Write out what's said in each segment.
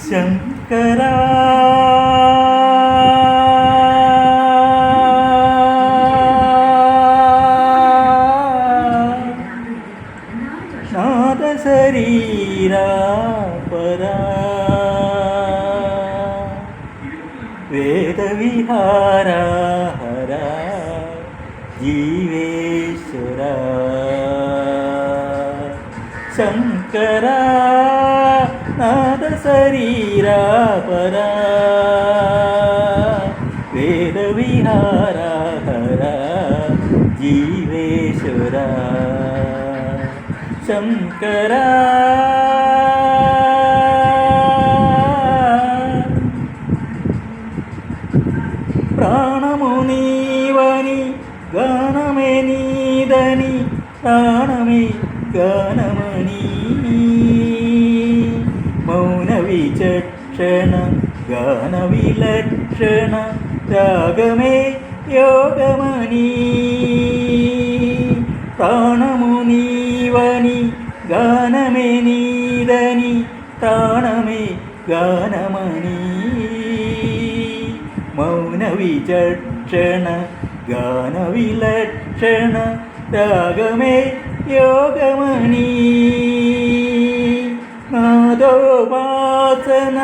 ശങ്കരാ നാദശരീരാ പരാ വേദവിഹാരാ ഹരാ ജീവേശ്വരാ ശങ്കരാ നാദശരീരാ പരാ വേദവിഹാരാ ഹരാ ജീവേശ്വരാ ശങ്കരാ പ്രാണമു നീവനി ഗാനമേ നീതനി പ്രാണമേ ഗാനമണി മൗനവിചക്ഷണ ഗാനവിലക്ഷണ രാഗമേ യോഗമണി പ്രാണമു നീവനി ഗാനമേ നീതനി പ്രാണമേ ഗാനമണി മൗനവിചക്ഷണ ഗാനവിലക്ഷണ രാഗമേ യോഗമണി నాదోపాసన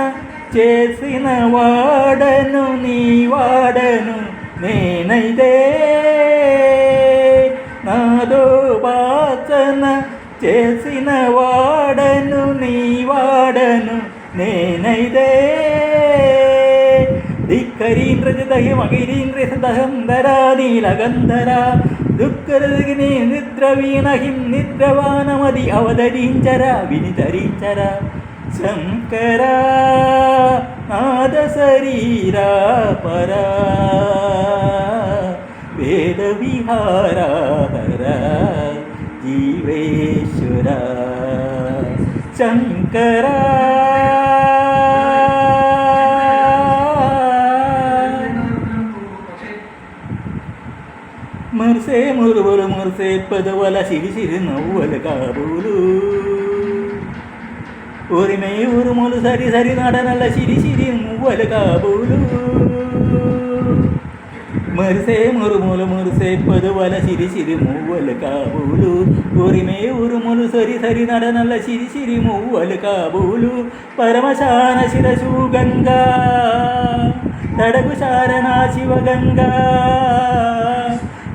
చేసిన వాడను నీ వాడను నేనైతే నాదోపాసన చేసిన వాడను నీ వాడను నేనైతే ധിക്കരീന്ദ്രജതഹിമകിരീന്ദ്രസദഹം ധരാ നീലഗന്ധരാ దుఃఖరగిని నిద్రవీణహిం నిద్రవానమది అవధరించర వినితరించర శంకర నాద శరీరా పరా వేద విహారా హర జీవేశ్వర శంకర మురిసే మురువులు మురిసే పదవల సిరి సిరి నవ్వుల కాబూలు ఊరిమే ఉరుములు సరి సరి నడనల సిరి సిరి మువ్వల కాబూలు మురిసే మురుములు మురిసే పదవల సిరి సిరి మువ్వల కాబూలు ఊరిమే ఉరుములు సరి సరి నడనల సిరి సిరి మువ్వల కాబూలు పరమశాన శిరసు గంగా తడగు శారణ శివగంగా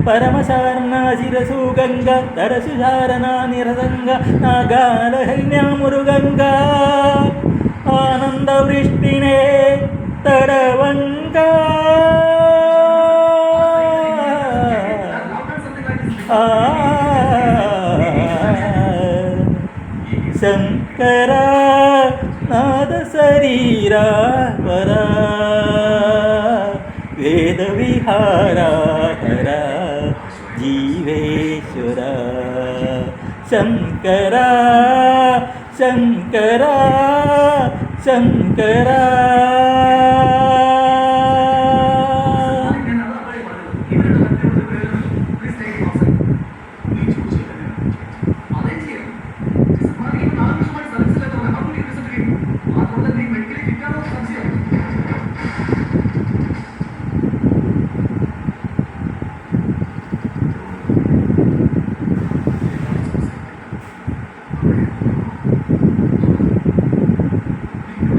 పరమశారణ శిరసు గంగ తరసు శారణ నిరసంగ నాగాల హరిణ్యమురుగంగా ఆనంద వృష్టినే తడవంగ శంకర నాద శరీరా పరా వేద విహారా హరా జీవేశ్వర శంకర శంకర శంకర